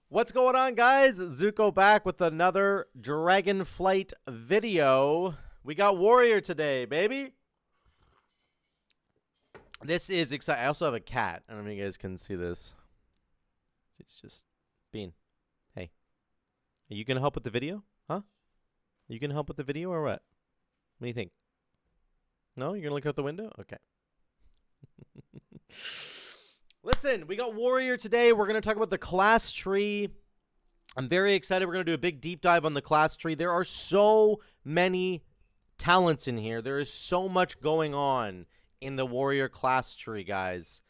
What's going on, guys? Zuko back with another Dragonflight video. We got Warrior today, baby. This is exciting. I also have a cat. I don't know if you guys can see this. It's just Bean. Hey. Are you going to help with the video? Huh? Are you going to help with the video or what? What do you think? No? You're going to look out the window? Okay. Listen, we got Warrior today. We're going to talk about the class tree. I'm very excited. We're going to do a big deep dive on the class tree. There are so many talents in here. There is so much going on in the Warrior class tree, guys.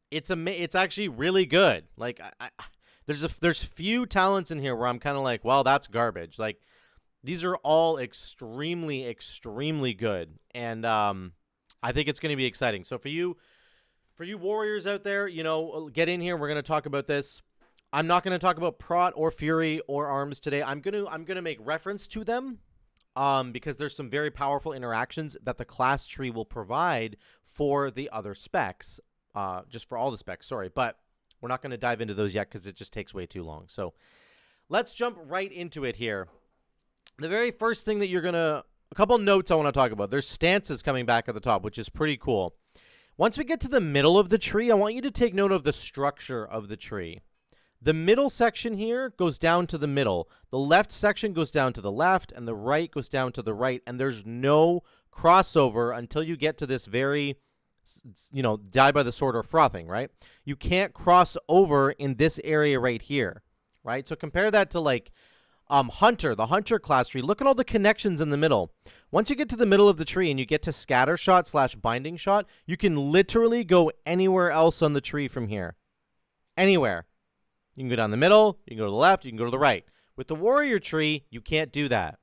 It's actually really good. Like there's few talents in here where I'm kind of like, well, that's garbage. Like these are all extremely good, and I think it's going to be exciting. So for you warriors out there, you know, get in here. We're going to talk about this. I'm not going to talk about Prot or Fury or Arms today. I'm going to make reference to them because there's some very powerful interactions that the class tree will provide for the other specs. Just for all the specs, sorry. But we're not going to dive into those yet because it just takes way too long. So let's jump right into it here. The very first thing that a couple notes I want to talk about. There's stances coming back at the top, which is pretty cool. Once we get to the middle of the tree, I want you to take note of the structure of the tree. The middle section here goes down to the middle. The left section goes down to the left, and the right goes down to the right. And there's no crossover until you get to this very, die by the sword or frothing, right? You can't cross over in this area right here, right? So compare that to like Hunter, the Hunter class tree. Look at all the connections in the middle. Once you get to the middle of the tree and you get to scatter shot / binding shot, you can literally go anywhere else on the tree from here. Anywhere. You can go down the middle, you can go to the left, you can go to the right. With the warrior tree, you can't do that.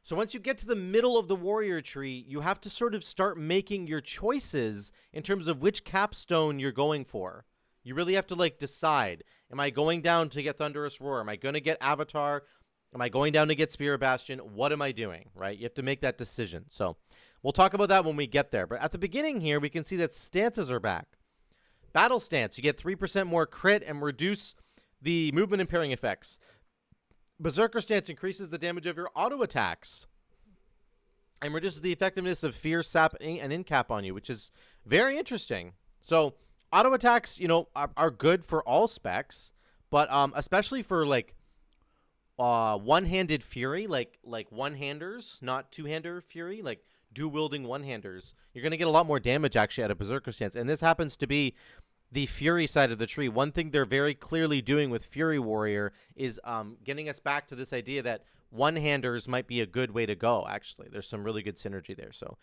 So once you get to the middle of the warrior tree, you have to sort of start making your choices in terms of which capstone you're going for. You really have to like decide, am I going down to get Thunderous Roar? Am I going to get Avatar? Am I going down to get Spirit Bastion? What am I doing, right? You have to make that decision. So we'll talk about that when we get there. But at the beginning here, we can see that stances are back. Battle stance, you get 3% more crit and reduce the movement impairing effects. Bezerker stance increases the damage of your auto attacks and reduces the effectiveness of fear, sap, and incap on you, which is very interesting. So auto attacks, are good for all specs, but especially for like one-handed fury, like one-handers, not two-hander fury, like dual-wielding one-handers. You're going to get a lot more damage actually out of Berserker stance, and this happens to be the Fury side of the tree. One thing they're very clearly doing with Fury Warrior is getting us back to this idea that one-handers might be a good way to go, actually. There's some really good synergy there. So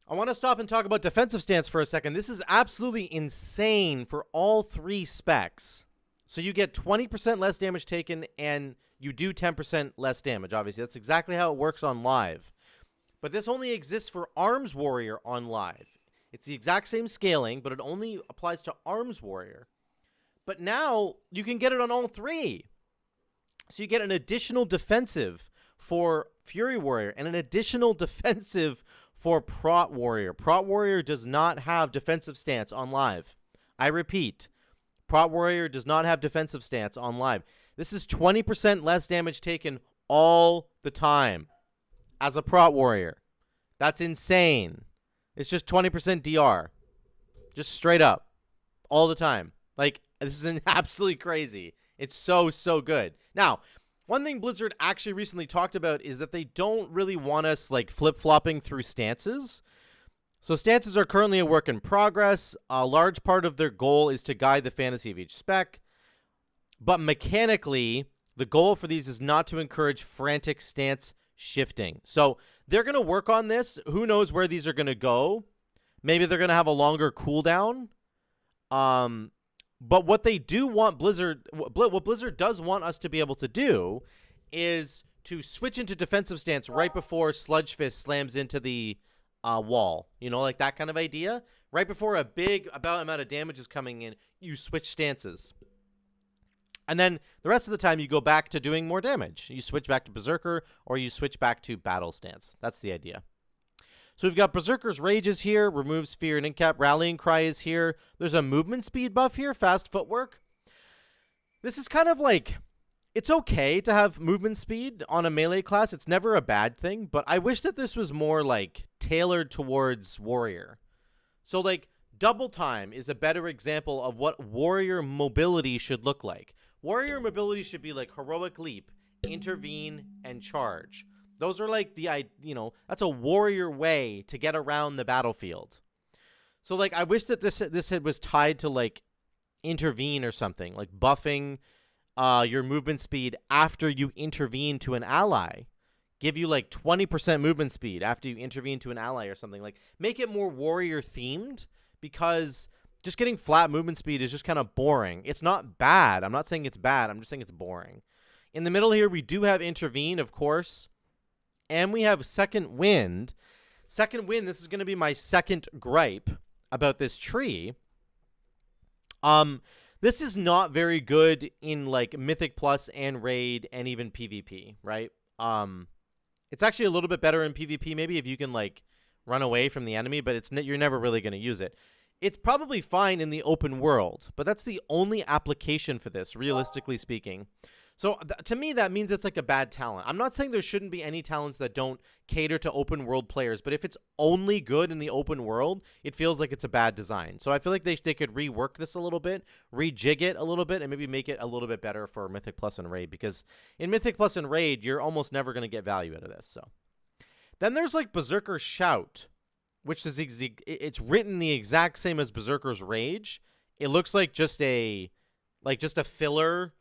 I want to stop and talk about defensive stance for a second. This is absolutely insane for all three specs. So you get 20% less damage taken, and you do 10% less damage, obviously. That's exactly how it works on live. But this only exists for Arms Warrior on live. It's the exact same scaling, but it only applies to Arms Warrior. But now you can get it on all three. So you get an additional defensive for Fury Warrior and an additional defensive for Prot Warrior. Prot Warrior does not have defensive stance on live. I repeat, Prot Warrior does not have defensive stance on live. This is 20% less damage taken all the time as a Prot Warrior. That's insane. It's just 20% DR. Just straight up. All the time. Like, this is absolutely crazy. It's so good. Now, one thing Blizzard actually recently talked about is that they don't really want us, like, flip-flopping through stances. So stances are currently a work in progress. A large part of their goal is to guide the fantasy of each spec. But mechanically, the goal for these is not to encourage frantic stance shifting. So they're going to work on this. Who knows where these are going to go? Maybe they're going to have a longer cooldown. But what they do want what Blizzard does want us to be able to do is to switch into defensive stance right before Sludge Fist slams into the wall. Like that kind of idea. Right before a big amount of damage is coming in, you switch stances. And then the rest of the time, you go back to doing more damage. You switch back to Berserker, or you switch back to Battle Stance. That's the idea. So we've got Berserker's Rage is here, removes fear and incap. Rallying Cry is here. There's a movement speed buff here, fast footwork. This is kind of like, it's okay to have movement speed on a melee class. It's never a bad thing, but I wish that this was more like tailored towards warrior. So like double time is a better example of what warrior mobility should look like. Warrior mobility should be like heroic leap, intervene, and charge. Those are like that's a warrior way to get around the battlefield. So like I wish that this was tied to like intervene or something, like buffing your movement speed after you intervene to an ally. Give you like 20% movement speed after you intervene to an ally or something. Like make it more warrior themed, because just getting flat movement speed is just kind of boring. It's not bad. I'm not saying it's bad. I'm just saying it's boring. In the middle here, we do have intervene, of course. And we have second wind. Second wind, this is going to be my second gripe about this tree. This is not very good in like Mythic Plus and Raid and even PvP, right? It's actually a little bit better in PvP, maybe if you can like run away from the enemy, but you're never really going to use it. It's probably fine in the open world, but that's the only application for this, realistically speaking. So to me, that means it's like a bad talent. I'm not saying there shouldn't be any talents that don't cater to open world players, but if it's only good in the open world, it feels like it's a bad design. So I feel like they could rework this a little bit, rejig it a little bit, and maybe make it a little bit better for Mythic Plus and Raid, because in Mythic Plus and Raid, you're almost never going to get value out of this. So then there's like Bezerker Shout, which is it's written the exact same as Berserker's Rage. It looks like just a filler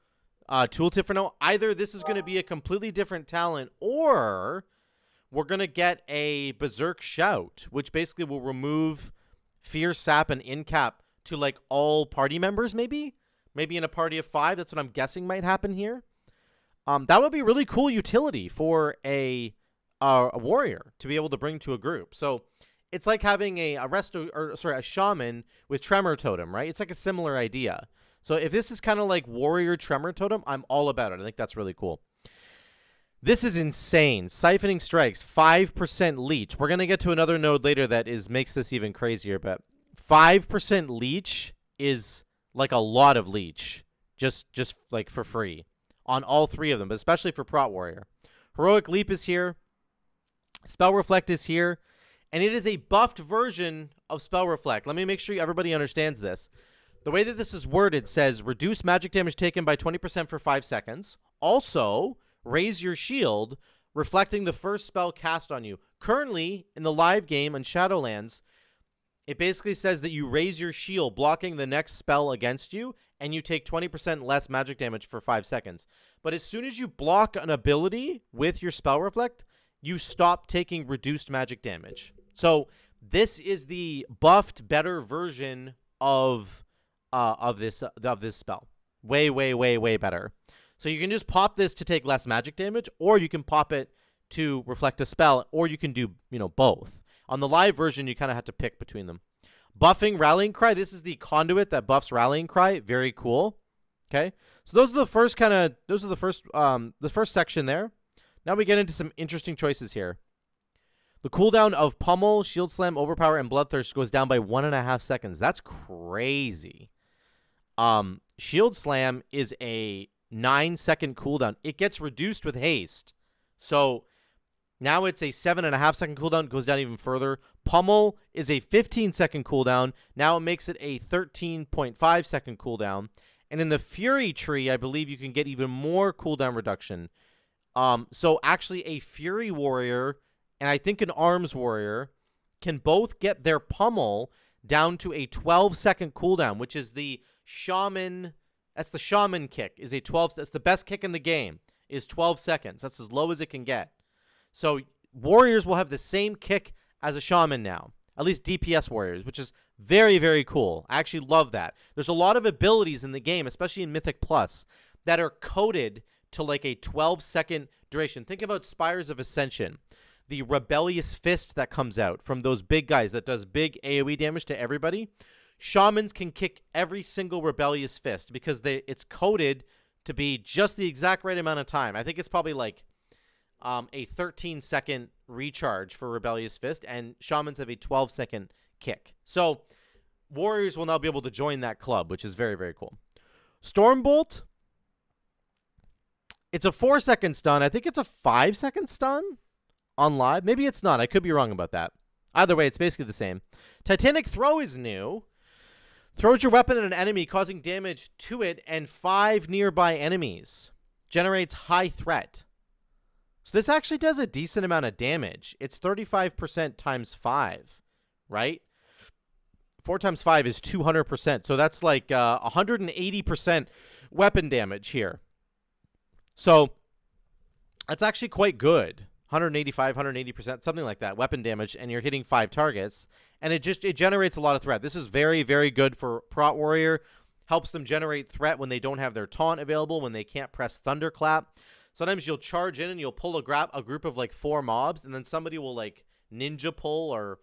tooltip for now. Either this is going to be a completely different talent, or we're going to get a Berserk Shout, which basically will remove Fear, Sap, and Incap to like all party members, maybe in a party of 5. That's what I'm guessing might happen here. That would be really cool utility for a warrior to be able to bring to a group. So it's like having a shaman with Tremor Totem, right? It's like a similar idea. So if this is kind of like Warrior Tremor Totem, I'm all about it. I think that's really cool. This is insane. Siphoning Strikes, 5% leech. We're going to get to another node later that makes this even crazier, but 5% leech is like a lot of leech, just like for free on all 3 of them, but especially for Prot Warrior. Heroic Leap is here. Spell Reflect is here. And it is a buffed version of Spell Reflect. Let me make sure everybody understands this. The way that this is worded says, reduce magic damage taken by 20% for 5 seconds. Also, raise your shield, reflecting the first spell cast on you. Currently, in the live game on Shadowlands, it basically says that you raise your shield, blocking the next spell against you, and you take 20% less magic damage for 5 seconds. But as soon as you block an ability with your Spell Reflect, you stop taking reduced magic damage. So this is the buffed, better version of this spell. Way, way, way, way better. So you can just pop this to take less magic damage, or you can pop it to reflect a spell, or you can do both. On the live version, you kind of have to pick between them. Buffing Rallying Cry. This is the conduit that buffs Rallying Cry. Very cool. Okay, so those are the first the first section there. Now we get into some interesting choices here. The cooldown of Pummel, Shield Slam, Overpower, and Bloodthirst goes down by 1.5 seconds. That's crazy. Shield Slam is a 9-second cooldown. It gets reduced with haste. So now it's a 7.5-second cooldown. It goes down even further. Pummel is a 15-second cooldown. Now it makes it a 13.5-second cooldown. And in the Fury tree, I believe you can get even more cooldown reduction. So actually a Fury Warrior and I think an Arms Warrior can both get their Pummel down to a 12-second cooldown, which is the Shaman. That's the Shaman kick. That's the best kick in the game. Is 12 seconds. That's as low as it can get. So Warriors will have the same kick as a Shaman now. At least DPS Warriors, which is very, very cool. I actually love that. There's a lot of abilities in the game, especially in Mythic Plus, that are coded to like a 12-second duration. Think about Spires of Ascension. The Rebellious Fist that comes out from those big guys that does big AoE damage to everybody. Shamans can kick every single Rebellious Fist because it's coded to be just the exact right amount of time. I think it's probably like a 13-second recharge for Rebellious Fist, and Shamans have a 12-second kick. So Warriors will now be able to join that club, which is very, very cool. Stormbolt, It's a 4-second stun. I think it's a 5-second stun on live. Maybe it's not. I could be wrong about that. Either way, it's basically the same. Titanic Throw is new. Throws your weapon at an enemy, causing damage to it and 5 nearby enemies. Generates high threat. So this actually does a decent amount of damage. It's 35% times 5, right? 4 times 5 is 200%. So that's like 180% weapon damage here. So that's actually quite good. 185, 180%, something like that, weapon damage, and you're hitting 5 targets. And it generates a lot of threat. This is very, very good for PROT Warrior. Helps them generate threat when they don't have their taunt available, when they can't press Thunderclap. Sometimes you'll charge in and you'll pull a group of like 4 mobs, and then somebody will like ninja pull or,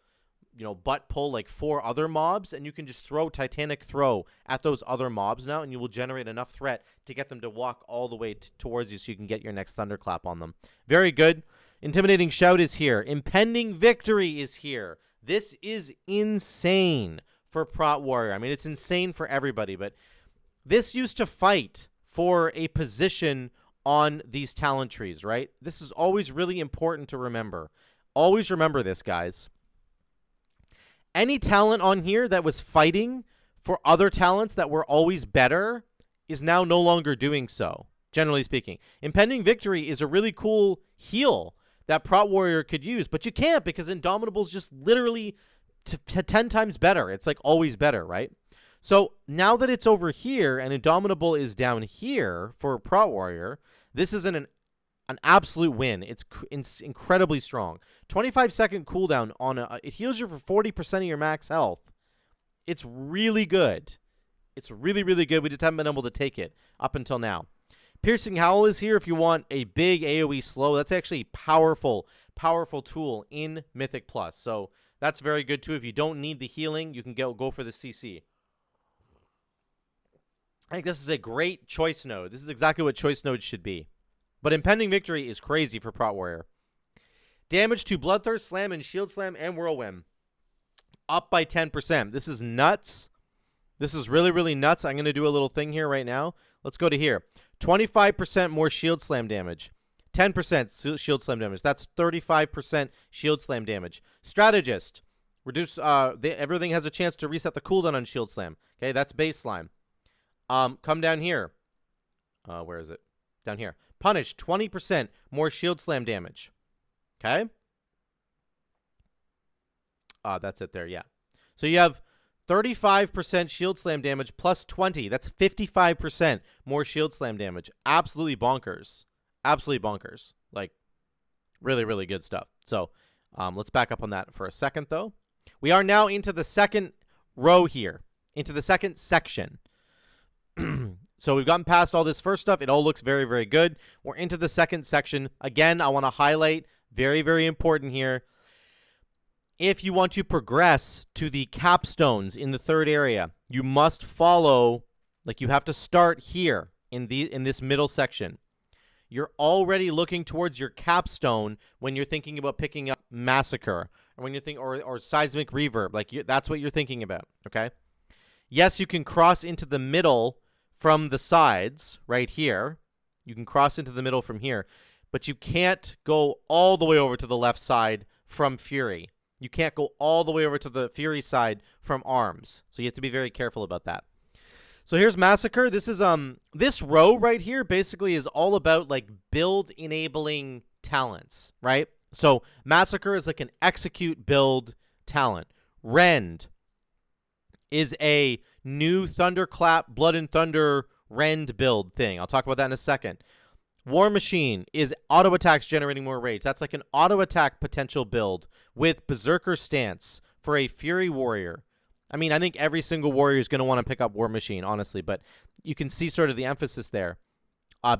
you know, butt pull like 4 other mobs, and you can just throw Titanic Throw at those other mobs now, and you will generate enough threat to get them to walk all the way towards you so you can get your next Thunderclap on them. Very good. Intimidating Shout is here. Impending Victory is here. This is insane for PROT Warrior. I mean, it's insane for everybody, but this used to fight for a position on these talent trees, right? This is always really important to remember. Always remember this, guys. Any talent on here that was fighting for other talents that were always better is now no longer doing so, generally speaking. Impending Victory is a really cool heal that PROT Warrior could use, but you can't because Indomitable's just literally 10 times better. It's like always better, right? So now that it's over here and Indomitable is down here for PROT Warrior, this is an absolute win. It's incredibly strong. 25-second cooldown on it heals you for 40% of your max health. It's really good. It's really, really good. We just haven't been able to take it up until now. Piercing Howl is here if you want a big AoE slow. That's actually a powerful, powerful tool in Mythic Plus. So that's very good too. If you don't need the healing, you can go for the CC. I think this is a great choice node. This is exactly what choice nodes should be. But Impending Victory is crazy for PROT Warrior. Damage to Bloodthirst, Slam, and Shield Slam, and Whirlwind. Up by 10%. This is nuts. This is really, really nuts. I'm going to do a little thing here right now. Let's go to here. 25% more Shield Slam damage. 10% Shield Slam damage. That's 35% Shield Slam damage. Strategist. Reduce. Everything has a chance to reset the cooldown on Shield Slam. Okay, that's baseline. Come down here. Where is it? Down here. Punish. 20% more Shield Slam damage. Okay. That's it there. Yeah. So you have 35% Shield Slam damage plus 20. That's 55% more Shield Slam damage. Absolutely bonkers. Absolutely bonkers. Like, really, really good stuff. So, let's back up on that for a second, though. We are now into the second row here. Into the second section. So we've gotten past all this first stuff. It all looks very, very good. We're into the second section. Again, I want to highlight, very, very important here. If you want to progress to the capstones in the third area, you must follow, like you have to start here in this middle section. You're already looking towards your capstone when you're thinking about picking up Massacre, or when you think or Seismic Reverb, like that's what you're thinking about, okay? Yes, you can cross into the middle from the sides right here. You can cross into the middle from here, but you can't go all the way over to the left side from Fury. You can't go all the way over to the Fury side from Arms. So you have to be very careful about that. So here's Massacre. This is this row right here basically is all about like build enabling talents, right? So Massacre is like an execute build talent. Rend is a new Thunderclap, Blood and Thunder Rend build thing. I'll talk about that in a second. War Machine is auto attacks generating more rage. That's like an auto attack potential build with Bezerker stance for a Fury Warrior. I mean, I think every single warrior is going to want to pick up War Machine, honestly, but you can see sort of the emphasis there.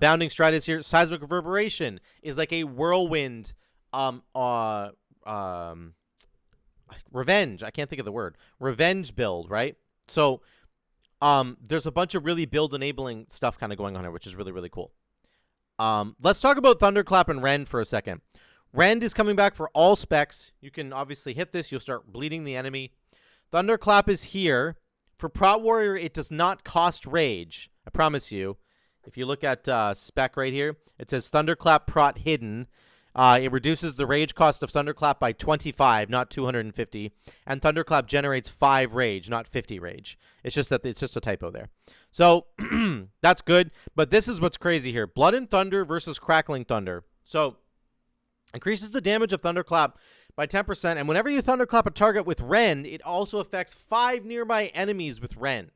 Bounding Stride is here. Seismic Reverberation is like a whirlwind revenge. I can't think of the word. Revenge build, right? So there's a bunch of really build enabling stuff kind of going on here, which is really, really cool. Let's talk about Thunderclap and Rend for a second. Rend is coming back for all specs. You can obviously hit this. You'll start bleeding the enemy. Thunderclap is here. For PROT Warrior, it does not cost rage. I promise you. If you look at spec right here, it says Thunderclap Prot hidden. It reduces the rage cost of Thunderclap by 25, not 250, and Thunderclap generates 5 rage, not 50 rage. It's just that it's just a typo there. So that's good, but this is what's crazy here. Blood and Thunder versus Crackling Thunder. So increases the damage of Thunderclap by 10%, and whenever you Thunderclap a target with Rend, it also affects 5 nearby enemies with Rend.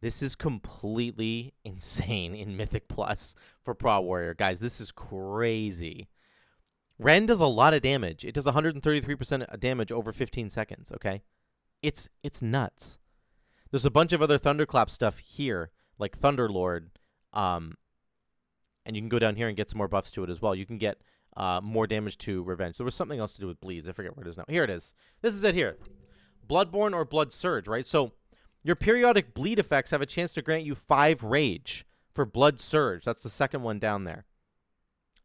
This is completely insane in Mythic Plus for Prot Warrior. Guys, this is crazy. Rend does a lot of damage. It does 133% damage over 15 seconds, okay? It's nuts. There's a bunch of other Thunderclap stuff here, like Thunderlord, and you can go down here and get some more buffs to it as well. You can get more damage to Revenge. There was something else to do with bleeds. I forget where it is now. Here it is. This is it here. Bloodborne or Blood Surge, right? So your periodic bleed effects have a chance to grant you 5 rage for Blood Surge. That's the second one down there.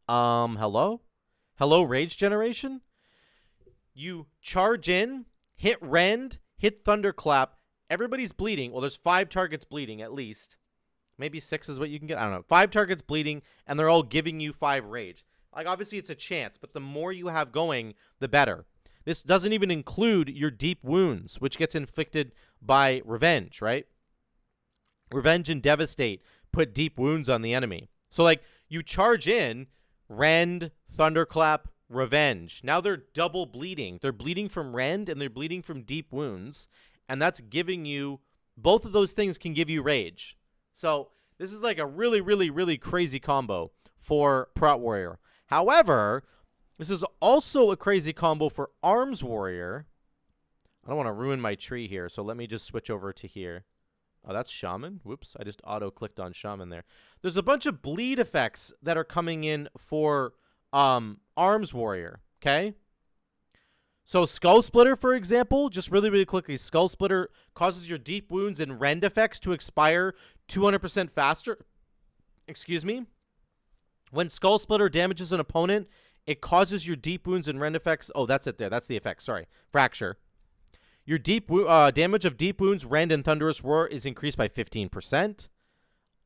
Hello? Hello, rage generation? You charge in, hit Rend, hit Thunderclap. Everybody's bleeding. Well, there's 5 targets bleeding at least. Maybe 6 is what you can get. I don't know. 5 targets bleeding, and they're all giving you 5 rage. Like, obviously, it's a chance, but the more you have going, the better. This doesn't even include your deep wounds, which gets inflicted by Revenge, right? Revenge and Devastate put deep wounds on the enemy. So, like, you charge in, Rend, Thunderclap, Revenge. Now they're double bleeding. They're bleeding from Rend, and they're bleeding from deep wounds, and that's giving you, both of those things can give you rage. So, this is like a really, really, really crazy combo for Prot Warrior. However, this is also a crazy combo for Arms Warrior. I don't want to ruin my tree here, so let me just switch over to here. Oh, that's Shaman. Whoops, I just auto-clicked on Shaman there. There's a bunch of bleed effects that are coming in for Arms Warrior, okay? So Skull Splitter, for example, just really, really quickly, Skull Splitter causes your deep wounds and Rend effects to expire 200% faster. Excuse me. When Skull Splitter damages an opponent, it causes your deep wounds and Rend effects. Oh, that's it there. That's the effect. Sorry. Fracture. Your deep damage of deep wounds, Rend, and Thunderous Roar is increased by 15%.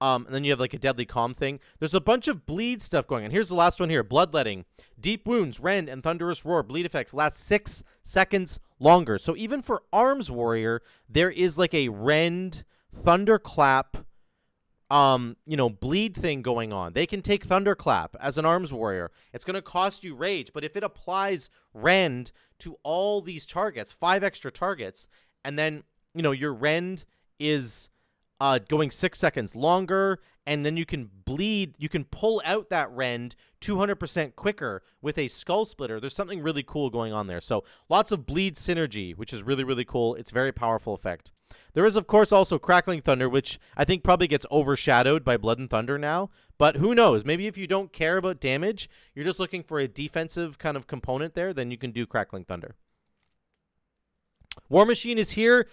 And then you have like a Deadly Calm thing. There's a bunch of bleed stuff going on. Here's the last one here. Bloodletting. Deep wounds, Rend, and Thunderous Roar. Bleed effects last 6 seconds longer. So even for Arms Warrior, there is like a Rend, Thunderclap, bleed thing going on. They can take Thunderclap as an Arms Warrior. It's going to cost you rage, but if it applies Rend to all these targets, 5 extra targets, and then, your Rend is going 6 seconds longer, and then you can bleed, you can pull out that Rend 200% quicker with a Skull Splitter. There's something really cool going on there. So lots of bleed synergy, which is really, really cool. It's a very powerful effect. There is, of course, also Crackling Thunder, which I think probably gets overshadowed by Blood and Thunder now. But who knows? Maybe if you don't care about damage, you're just looking for a defensive kind of component there, then you can do Crackling Thunder. War Machine is here.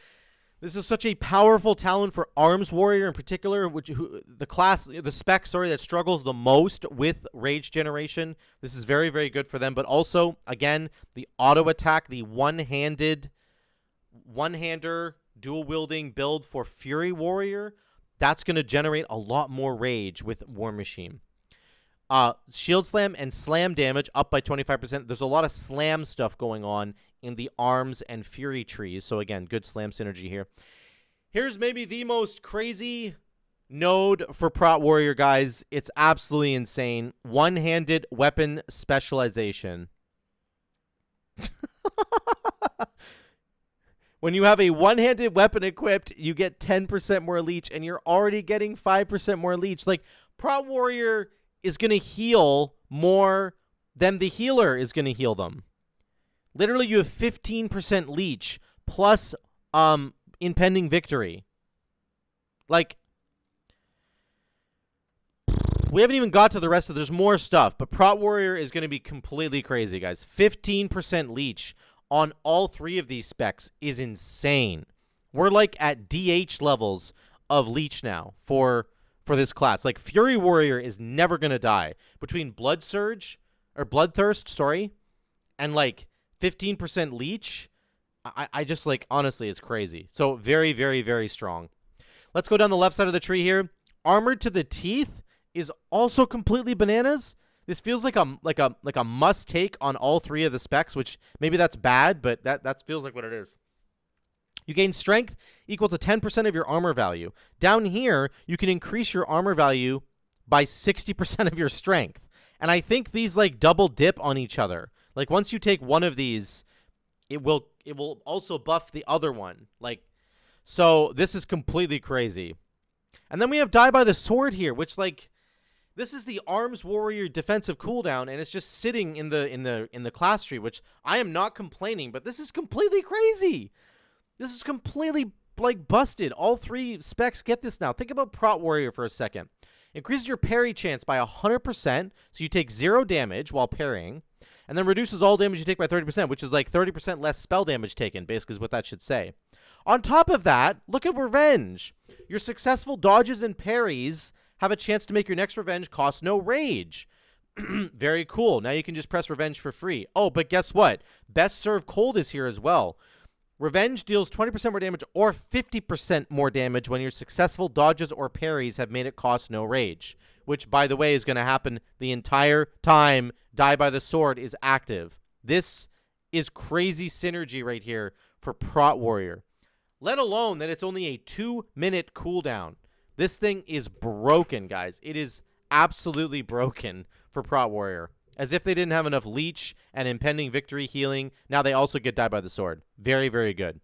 This is such a powerful talent for Arms Warrior in particular, the spec that struggles the most with rage generation. This is very, very good for them. But also, again, the auto attack, the one-hander dual-wielding build for Fury Warrior, that's going to generate a lot more rage with War Machine. Shield Slam and Slam damage up by 25%. There's a lot of Slam stuff going on in the Arms and Fury trees. So, again, good Slam synergy here. Here's maybe the most crazy node for Prot Warrior, guys. It's absolutely insane. One-handed weapon specialization. When you have a one-handed weapon equipped, you get 10% more leech, and you're already getting 5% more leech. Like, Prot Warrior is going to heal more than the healer is going to heal them. Literally, you have 15% leech plus impending victory. Like, we haven't even got to the rest of, there's more stuff, but Prot Warrior is going to be completely crazy, guys. 15% leech on all 3 of these specs is insane. We're like at DH levels of leech now for this class. Like, Fury Warrior is never going to die. Between Bloodthirst, and like 15% leech, I just, like, honestly, it's crazy. So very, very, very strong. Let's go down the left side of the tree here. Armored to the Teeth is also completely bananas. This feels like a must take on all 3 of the specs, which maybe that's bad, but that feels like what it is. You gain strength equal to 10% of your armor value. Down here, you can increase your armor value by 60% of your strength. And I think these like double dip on each other. Like once you take one of these, it will also buff the other one. Like, so this is completely crazy. And then we have Die by the Sword here, which like this is the Arms Warrior defensive cooldown, and it's just sitting in the class tree, which I am not complaining, but this is completely crazy. This is completely like busted. All 3 specs get this now. Think about PROT Warrior for a second. Increases your parry chance by 100%, so you take 0 damage while parrying, and then reduces all damage you take by 30%, which is like 30% less spell damage taken, basically is what that should say. On top of that, look at Revenge. Your successful dodges and parries have a chance to make your next revenge cost no rage. Very cool. Now you can just press Revenge for free. Oh, but guess what? Best Serve Cold is here as well. Revenge deals 20% more damage or 50% more damage when your successful dodges or parries have made it cost no rage, which, by the way, is going to happen the entire time Die by the Sword is active. This is crazy synergy right here for PROT Warrior, let alone that it's only a 2-minute cooldown. This thing is broken, guys. It is absolutely broken for PROT Warrior. As if they didn't have enough Leech and Impending Victory healing. Now they also get Die by the Sword. Very, very good.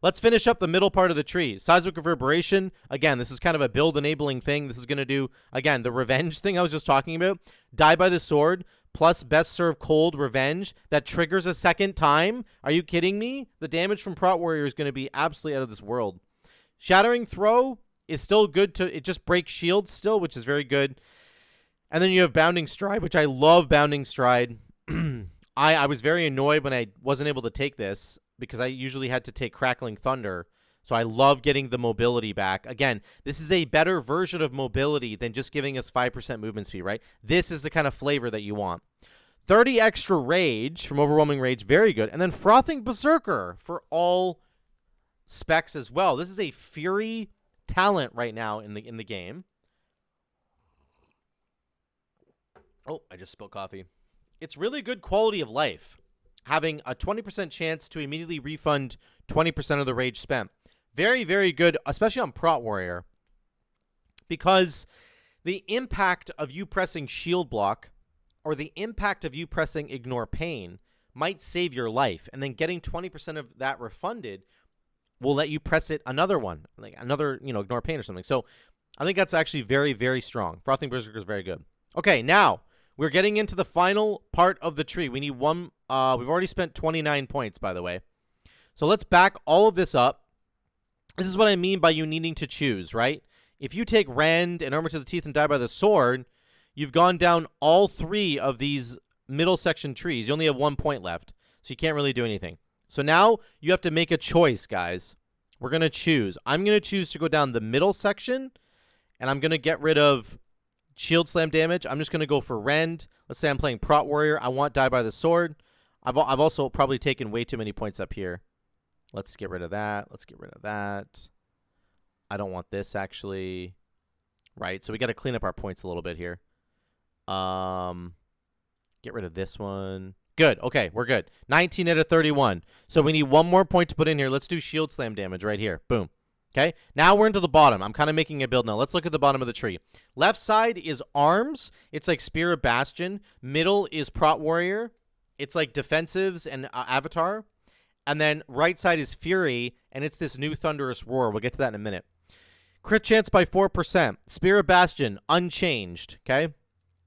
Let's finish up the middle part of the tree. Seismic Reverberation. Again, this is kind of a build-enabling thing. This is going to do, again, the Revenge thing I was just talking about. Die by the Sword plus Best Serve Cold Revenge. That triggers a second time. Are you kidding me? The damage from PROT Warrior is going to be absolutely out of this world. Shattering Throw is still good to... It just breaks shields still, which is very good. And then you have Bounding Stride, which I love Bounding Stride. I was very annoyed when I wasn't able to take this because I usually had to take Crackling Thunder. So I love getting the mobility back. Again, this is a better version of mobility than just giving us 5% movement speed, right? This is the kind of flavor that you want. 30 extra Rage from Overwhelming Rage, very good. And then Frothing Bezerker for all specs as well. This is a Fury talent right now in the game. Oh, I just spilled coffee. It's really good quality of life, having a 20% chance to immediately refund 20% of the rage spent. Very, very good, especially on PROT Warrior, because the impact of you pressing Shield Block or the impact of you pressing Ignore Pain might save your life, and then getting 20% of that refunded will let you press it another one, like another, Ignore Pain or something. So I think that's actually very, very strong. Frothing Berserker is very good. Okay, now we're getting into the final part of the tree. We need one. We've already spent 29 points, by the way. So let's back all of this up. This is what I mean by you needing to choose, right? If you take Rend and Armor to the Teeth and Die by the Sword, you've gone down all 3 of these middle section trees. You only have 1 point left, so you can't really do anything. So now you have to make a choice, guys. We're going to choose. I'm going to choose to go down the middle section, and I'm going to get rid of Shield Slam damage. I'm just going to go for Rend. Let's say I'm playing PROT Warrior. I want Die by the Sword. I've also probably taken way too many points up here. Let's get rid of that. Let's get rid of that. I don't want this, actually. Right, so we got to clean up our points a little bit here. Get rid of this one. Good. Okay, we're good. 19 out of 31. So we need 1 more point to put in here. Let's do Shield Slam damage right here. Boom. Okay, now we're into the bottom. I'm kind of making a build now. Let's look at the bottom of the tree. Left side is Arms. It's like Spear of Bastion. Middle is PROT Warrior. It's like Defensives and Avatar. And then right side is Fury, and it's this new Thunderous Roar. We'll get to that in a minute. Crit chance by 4%. Spear of Bastion, unchanged, okay?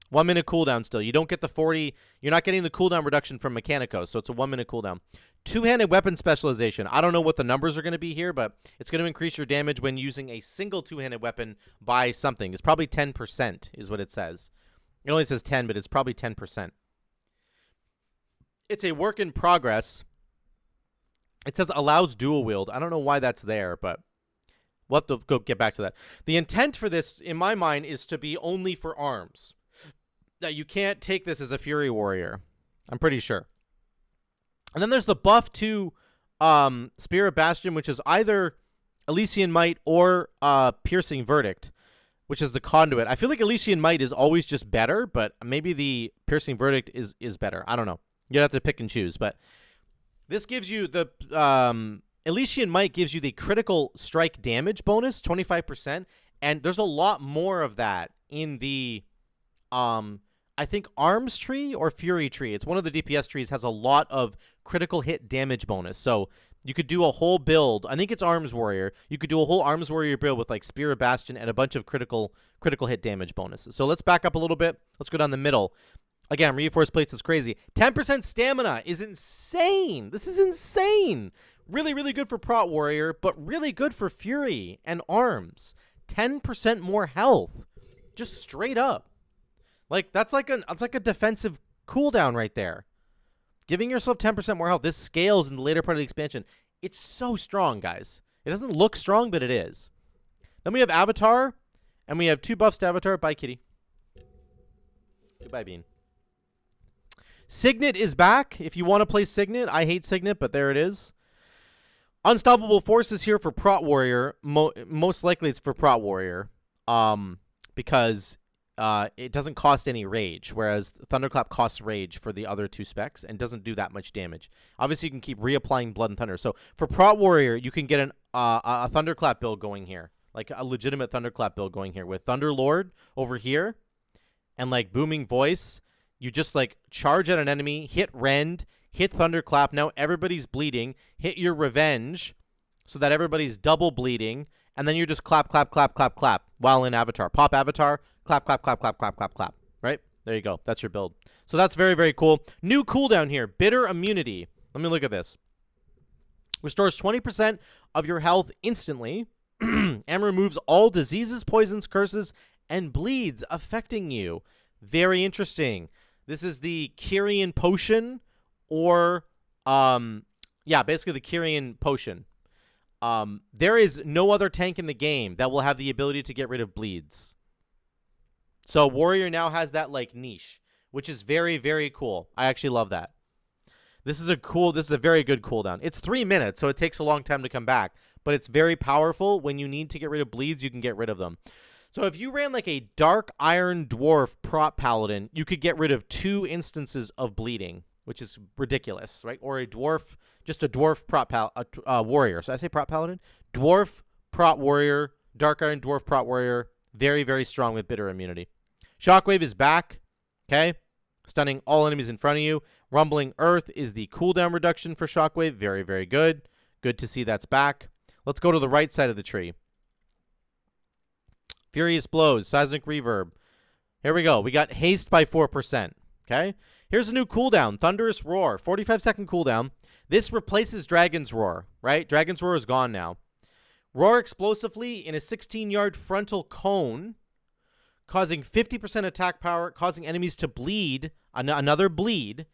1 minute cooldown still. You don't get the 40. You're not getting the cooldown reduction from Mechanico, so it's a 1 minute cooldown. Two-handed weapon specialization. I don't know what the numbers are going to be here, but it's going to increase your damage when using a single two-handed weapon by something. It's probably 10% is what it says. It only says 10, but it's probably 10%. It's a work in progress. It says allows dual wield. I don't know why that's there, but we'll have to go get back to that. The intent for this, in my mind, is to be only for Arms. That you can't take this as a Fury Warrior. I'm pretty sure. And then there's the buff to Spear of Bastion, which is either Elysian Might or Piercing Verdict, which is the conduit. I feel like Elysian Might is always just better, but maybe the Piercing Verdict is better. I don't know. You have to pick and choose, but this gives you the Elysian Might gives you the critical strike damage bonus, 25%, and there's a lot more of that in the I think Arms tree or Fury tree. It's one of the DPS trees, has a lot of critical hit damage bonus. So you could do a whole build. I think it's Arms Warrior. You could do a whole Arms Warrior build with like Spear of Bastion and a bunch of critical hit damage bonuses. So let's back up a little bit. Let's go down the middle. Again, Reinforced Plates is crazy. 10% stamina is insane. This is insane. Really, really good for Prot Warrior, but really good for Fury and Arms. 10% more health. Just straight up. Like, that's like a defensive cooldown right there. Giving yourself 10% more health. This scales in the later part of the expansion. It's so strong, guys. It doesn't look strong, but it is. Then we have Avatar, and we have 2 buffs to Avatar. Bye, kitty. Goodbye, Bean. Signet is back. If you want to play Signet, I hate Signet, but there it is. Unstoppable Force is here for Prot Warrior. Most likely it's for Prot Warrior, because it doesn't cost any rage, whereas Thunderclap costs rage for the other 2 specs and doesn't do that much damage. Obviously, you can keep reapplying Blood and Thunder. So for Prot Warrior, you can get a Thunderclap build going here, like a legitimate Thunderclap build going here with Thunderlord over here and like Booming Voice. You just like charge at an enemy, hit Rend, hit Thunderclap. Now everybody's bleeding. Hit your Revenge so that everybody's double bleeding. And then you just clap, clap, clap, clap, clap while in Avatar. Pop Avatar, clap, clap, clap, clap, clap, clap, clap. Right? There you go. That's your build. So that's very, very cool. New cooldown here. Bitter Immunity. Let me look at this. Restores 20% of your health instantly and removes all diseases, poisons, curses, and bleeds affecting you. Very interesting. This is the Kyrian Potion, or yeah, basically the Kyrian Potion. There is no other tank in the game that will have the ability to get rid of bleeds. So Warrior now has that like niche, which is very, very cool. I actually love that. This is a very good cooldown. It's 3 minutes, so it takes a long time to come back, but it's very powerful. When you need to get rid of bleeds, you can get rid of them. So if you ran like a Dark Iron Dwarf Prot Paladin, you could get rid of 2 instances of bleeding, which is ridiculous, right? Or a dwarf, just a dwarf Prot Warrior. So I say Prot Paladin? Dwarf Prot Warrior, Dark Iron Dwarf Prot Warrior, very, very strong with Bitter Immunity. Shockwave is back, okay? Stunning all enemies in front of you. Rumbling Earth is the cooldown reduction for Shockwave. Very, very good. Good to see that's back. Let's go to the right side of the tree. Furious Blows, Seismic Reverb. Here we go. We got Haste by 4%. Okay? Here's a new cooldown. Thunderous Roar. 45-second cooldown. This replaces Dragon's Roar, right? Dragon's Roar is gone now. Roar explosively in a 16-yard frontal cone, causing 50% attack power, causing enemies to bleed, another bleed,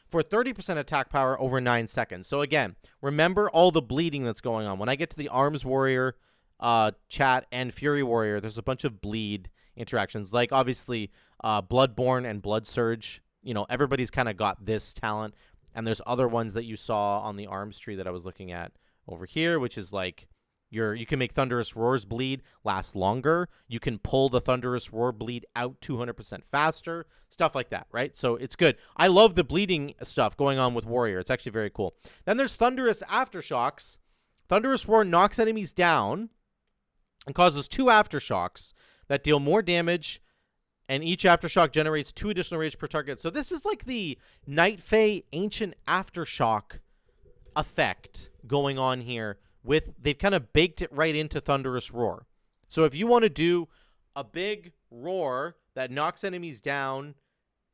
for 30% attack power over 9 seconds. So again, remember all the bleeding that's going on. When I get to the Arms Warrior chat and Fury Warrior, there's a bunch of bleed interactions, like obviously Bloodborne and Blood Surge. You know, everybody's kind of got this talent, and there's other ones that you saw on the Arms tree that I was looking at over here, which is like you can make Thunderous Roars bleed last longer. You can pull the Thunderous Roar bleed out 200% faster, stuff like that, right? So it's good. I love the bleeding stuff going on with Warrior. It's actually very cool. Then there's Thunderous Aftershocks. Thunderous Roar knocks enemies down and causes 2 aftershocks that deal more damage, and each aftershock generates 2 additional rage per target. So this is like the Night Fae Ancient Aftershock effect going on here. They've kind of baked it right into Thunderous Roar. So if you want to do a big roar that knocks enemies down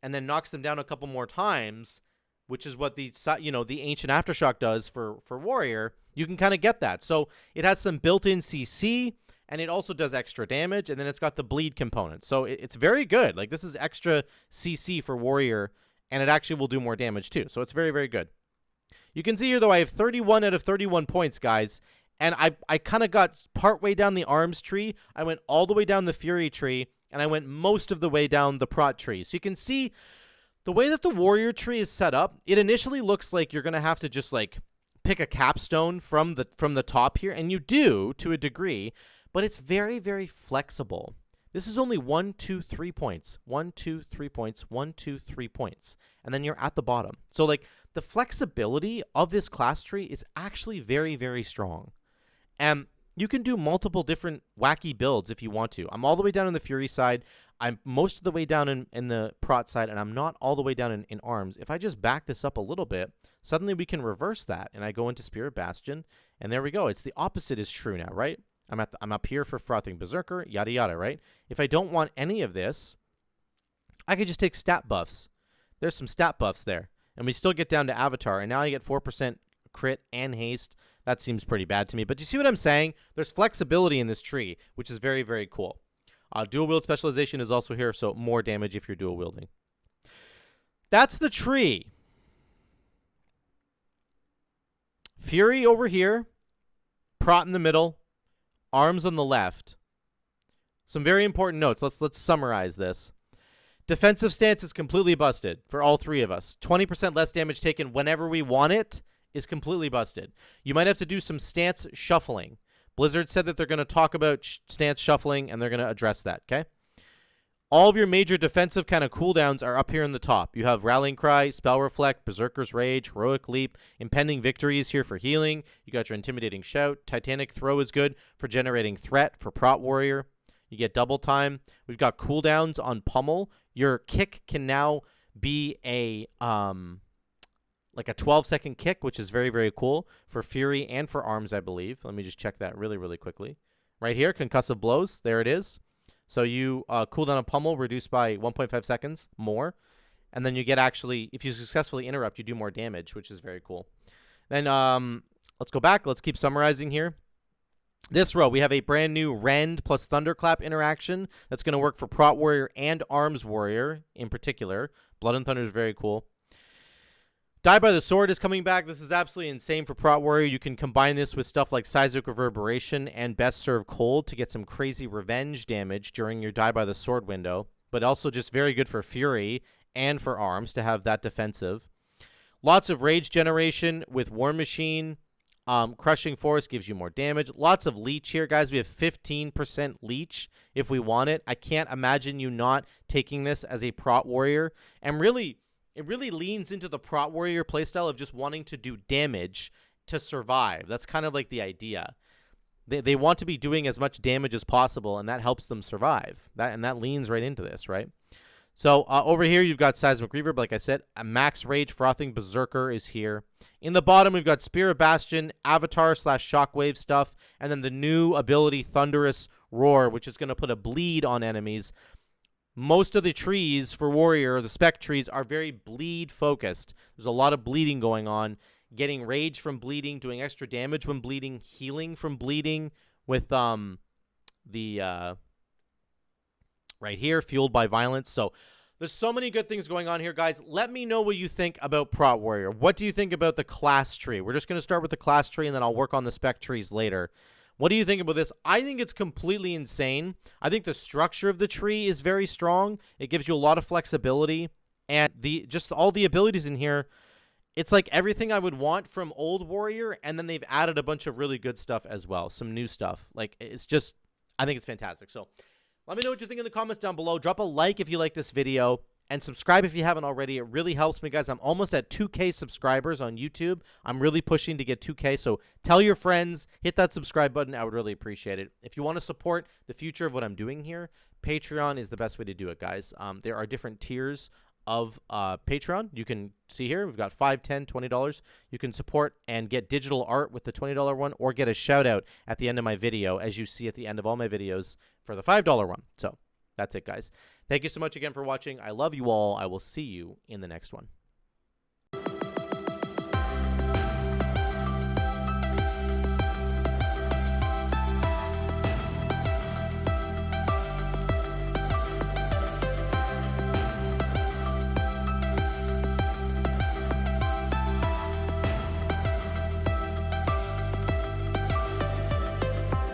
and then knocks them down a couple more times, which is what the Ancient Aftershock does for Warrior, you can kind of get that. So it has some built-in CC, and it also does extra damage, and then it's got the bleed component. So it's very good. Like, this is extra CC for Warrior, and it actually will do more damage too. So it's very, very good. You can see here, though, I have 31 out of 31 points, guys. And I kind of got partway down the Arms tree. I went all the way down the Fury tree, and I went most of the way down the Prot tree. So you can see the way that the Warrior tree is set up, it initially looks like you're going to have to just, like, pick a capstone from the top here, and you do to a degree, but it's very, very flexible. This is only 1, 2, 3 points. 1, 2, 3 points. 1, 2, 3 points. And then you're at the bottom. So, like, the flexibility of this class tree is actually very, very strong. And you can do multiple different wacky builds if you want to. I'm all the way down on the Fury side. I'm most of the way down in the Prot side, and I'm not all the way down in Arms. If I just back this up a little bit, suddenly we can reverse that, and I go into Spirit Bastion, and there we go. It's the opposite is true now, right? I'm up here for Frothing Berserker, yada yada, right? If I don't want any of this, I could just take stat buffs. There's some stat buffs there, and we still get down to Avatar, and now I get 4% crit and haste. That seems pretty bad to me, but you see what I'm saying? There's flexibility in this tree, which is very, very cool. Dual wield specialization is also here, so more damage if you're dual wielding. That's the tree. Fury over here, Prot in the middle, Arms on the left. Some very important notes. Let's summarize this. Defensive stance is completely busted for all three of us. 20% less damage taken whenever we want it is completely busted. You might have to do some stance shuffling. Blizzard said that they're going to talk about stance shuffling, and they're going to address that, okay? All of your major defensive kind of cooldowns are up here in the top. You have Rallying Cry, Spell Reflect, Berserker's Rage, Heroic Leap, Impending Victory is here for healing. You got your Intimidating Shout. Titanic Throw is good for generating threat for Prot Warrior. You get double time. We've got cooldowns on Pummel. Your kick can now be a like a 12-second kick, which is very, very cool for Fury and for Arms, I believe. Let me just check that really, really quickly. Right here, Concussive Blows. There it is. So you cooldown on Pummel reduced by 1.5 seconds more. And then you get actually, if you successfully interrupt, you do more damage, which is very cool. Then let's go back. Let's keep summarizing here. This row, we have a brand new Rend plus Thunderclap interaction that's going to work for Prot Warrior and Arms Warrior in particular. Blood and Thunder is very cool. Die by the Sword is coming back. This is absolutely insane for Prot Warrior. You can combine this with stuff like Seismic Reverberation and Best Serve Cold to get some crazy revenge damage during your Die by the Sword window, but also just very good for Fury and for Arms to have that defensive. Lots of rage generation with War Machine. Crushing Force gives you more damage. Lots of leech here, guys. We have 15% leech if we want it. I can't imagine you not taking this as a Prot Warrior. And really, it really leans into the Prot Warrior playstyle of just wanting to do damage to survive. That's kind of like the idea. They want to be doing as much damage as possible, and that helps them survive. That leans right into this, right? So over here, you've got Seismic Reverb. Like I said, a Max Rage Frothing Berserker is here. In the bottom, we've got Spirit Bastion, Avatar / Shockwave stuff, and then the new ability Thunderous Roar, which is going to put a bleed on enemies. Most of the trees for Warrior, the spec trees, are very bleed-focused. There's a lot of bleeding going on. Getting rage from bleeding, doing extra damage when bleeding, healing from bleeding with right here, fueled by violence. So there's so many good things going on here, guys. Let me know what you think about Prot Warrior. What do you think about the class tree? We're just going to start with the class tree, and then I'll work on the spec trees later. What do you think about this? I think it's completely insane. I think the structure of the tree is very strong. It gives you a lot of flexibility, and just all the abilities in here, it's like everything I would want from old Warrior, and then they've added a bunch of really good stuff as well, some new stuff. Like, it's just, I think it's fantastic. So let me know what you think in the comments down below. Drop a like if you like this video, and subscribe if you haven't already. It really helps me, guys. I'm almost at 2K subscribers on YouTube. I'm really pushing to get 2K, so tell your friends, hit that subscribe button. I would really appreciate it. If you want to support the future of what I'm doing here, Patreon is the best way to do it, guys. There are different tiers of Patreon. You can see here, we've got $5, $10, $20. You can support and get digital art with the $20 one, or get a shout out at the end of my video, as you see at the end of all my videos for the $5 one. So that's it, guys. Thank you so much again for watching. I love you all. I will see you in the next one.